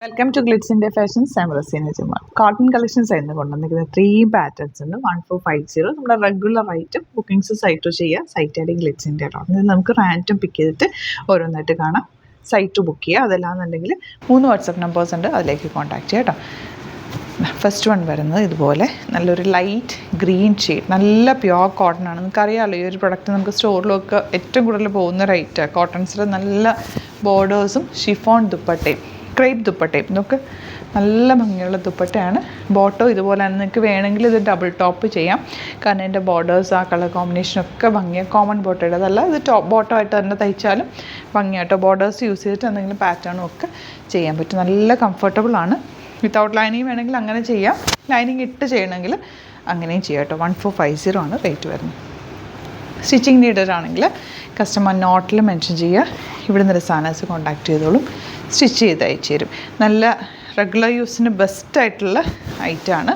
Welcome to Glitz India fashions. I am Raseena Jamal. Cotton collections ആയിരുന്നു കൊണ്ടുവന്നിരിക്കുന്നത്. 3 patterns ഉണ്ട്. 1450 നമ്മുടെ റെഗുലർ ആയിട്ട് ബുക്കിംഗ്സ് സൈറ്റ് ചെയ്യുക. Site I D Glitz India dot. ഇത് നമുക്ക് റാൻഡം പിക്ക് ചെയ്തിട്ട് ഓരോന്നായിട്ട് കാണാം. സൈറ്റ് ബുക്ക് ചെയ്യുക. അതല്ലാന്നുണ്ടെങ്കിൽ 3 വാട്സപ്പ് നമ്പേഴ്സ് ഉണ്ട്, അതിലേക്ക് കോൺടാക്ട് ചെയ്യുക കേട്ടോ. ഫസ്റ്റ് വൺ വരുന്നത് ഇതുപോലെ നല്ലൊരു ലൈറ്റ് ഗ്രീൻ ഷെയ്ഡ്, നല്ല പ്യുവർ കോട്ടൺ ആണ്. നിങ്ങൾക്കറിയാമല്ലോ, ഈ ഒരു പ്രൊഡക്റ്റ് നമുക്ക് സ്റ്റോറിലൊക്കെ ഏറ്റവും കൂടുതൽ പോകുന്ന റേറ്റാണ്. കോട്ടൺസിൽ നല്ല ബോർഡേഴ്സും ഷിഫോൺ ദുപ്പട്ടയും ക്രേപ്പ് ദുപ്പട്ടയും ഇതൊക്കെ നല്ല ഭംഗിയുള്ള ദുപ്പട്ടയാണ്. ബോട്ടോ ഇതുപോലെ തന്നെ നിങ്ങൾക്ക് വേണമെങ്കിൽ ഇത് ഡബിൾ ടോപ്പ് ചെയ്യാം. കാരണം ഇതിൻ്റെ ബോർഡേഴ്സ് ആ കളർ കോമ്പിനേഷനൊക്കെ ഭംഗിയാണ്. കോമൺ ബോട്ടോയുടെ അതല്ല, ഇത് ബോട്ടോ ആയിട്ട് തന്നെ തയ്ച്ചാലും ഭംഗിയായിട്ടോ. ബോർഡേഴ്സ് യൂസ് ചെയ്തിട്ട് എന്തെങ്കിലും പാറ്റേണും ഒക്കെ ചെയ്യാൻ പറ്റും. നല്ല കംഫർട്ടബിളാണ്. വിത്തൗട്ട് ലൈനിങ് വേണമെങ്കിൽ അങ്ങനെ ചെയ്യാം, ലൈനിങ് ഇട്ട് ചെയ്യണമെങ്കിൽ അങ്ങനെയും ചെയ്യാം കേട്ടോ. 1450 ആണ് റേറ്റ് വരുന്നത്. സ്റ്റിച്ചിങ് നീഡറാണെങ്കിൽ കസ്റ്റമർ നോട്ടിൽ മെൻഷൻ ചെയ്യുക. ഇവിടെ നിന്ന് റിസാനാസ് കോൺടാക്ട് ചെയ്തോളും, സ്റ്റിച്ച് ചെയ്ത് അയച്ചു തരും. നല്ല റെഗുലർ യൂസിന് ബെസ്റ്റായിട്ടുള്ള ഐറ്റമാണ്.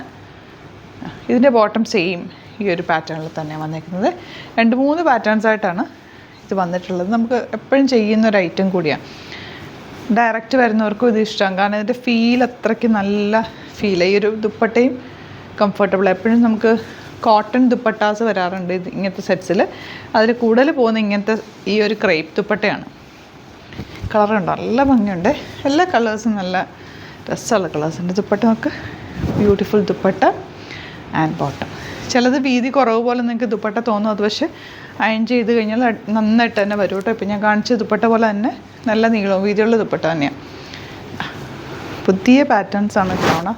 ഇതിൻ്റെ ബോട്ടം സെയിം ഈ ഒരു പാറ്റേണിൽ തന്നെ വന്നിരിക്കുന്നത്. 2-3 പാറ്റേൺസ് ആയിട്ടാണ് ഇത് വന്നിട്ടുള്ളത്. നമുക്ക് എപ്പോഴും ചെയ്യുന്നൊരു ഐറ്റം കൂടിയാണ്. ഡയറക്റ്റ് വരുന്നവർക്കും ഇത് ഇഷ്ടമാണ്, കാരണം ഇതിൻ്റെ ഫീൽ അത്രയ്ക്ക് നല്ല ഫീൽ. ഈ ഒരു ദുപ്പട്ടയും കംഫർട്ടബിൾ. എപ്പോഴും നമുക്ക് കോട്ടൺ ദുപ്പട്ടാസ് വരാറുണ്ട് ഇങ്ങനത്തെ സെറ്റ്സിൽ. അതിൽ കൂടുതൽ പോകുന്ന ഇങ്ങനത്തെ ഈ ഒരു ക്രേപ്പ് ദുപ്പട്ടയാണ്. കളറുണ്ട്, നല്ല ഭംഗിയുണ്ട്. എല്ലാ കളേഴ്സും നല്ല രസമുള്ള കളേഴ്സുണ്ട്. ദുപ്പട്ട നമുക്ക് ബ്യൂട്ടിഫുൾ ദുപ്പട്ട ആൻഡ് ബോട്ടം. ചിലത് വീതി കുറവ് പോലെ നിങ്ങൾക്ക് ദുപ്പട്ട തോന്നും, അത് പക്ഷേ അയൺ ചെയ്ത് കഴിഞ്ഞാൽ നന്നായിട്ട് തന്നെ വരും കേട്ടോ. ഇപ്പം ഞാൻ കാണിച്ച ദുപ്പട്ട പോലെ തന്നെ നല്ല നീളവും വീതിയുള്ള ദുപ്പട്ട തന്നെയാണ്. പുതിയ പാറ്റേൺസാണ് ഇത്തവണ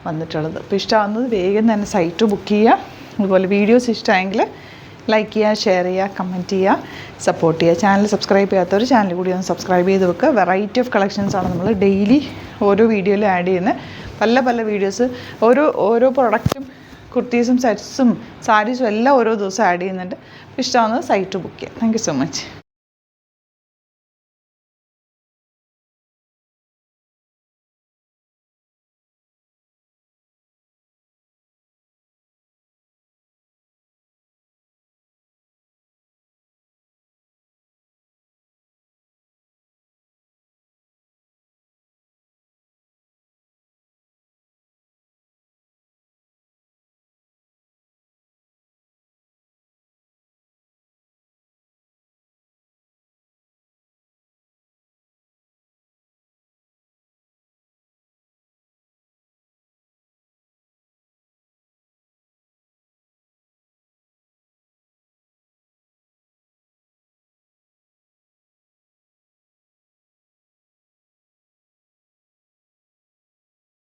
വന്നിട്ടുള്ളത്. അപ്പോൾ ഇഷ്ടമാകുന്നത് വേഗം തന്നെ സൈറ്റ് ബുക്ക് ചെയ്യുക. അതുപോലെ വീഡിയോസ് ഇഷ്ടമായെങ്കിൽ ലൈക്ക് ചെയ്യുക, ഷെയർ ചെയ്യുക, കമൻറ്റ് ചെയ്യുക, സപ്പോർട്ട് ചെയ്യുക. ചാനൽ സബ്സ്ക്രൈബ് ചെയ്യാത്തവർ ചാനൽ കൂടി ഒന്ന് സബ്സ്ക്രൈബ് ചെയ്ത് വെക്കുക. വെറൈറ്റി ഓഫ് കളക്ഷൻസാണ് നമ്മൾ ഡെയിലി ഓരോ വീഡിയോയിലും ആഡ് ചെയ്യുന്നത്. പല വീഡിയോസ്, ഓരോ പ്രൊഡക്റ്റും കുർത്തീസും സെറ്റ്സും സാരീസും എല്ലാം ഓരോ ദിവസം ആഡ് ചെയ്യുന്നുണ്ട്. ഇഷ്ടമാകുന്നത് സൈറ്റ് ബുക്ക് ചെയ്യുക. Thank you so much.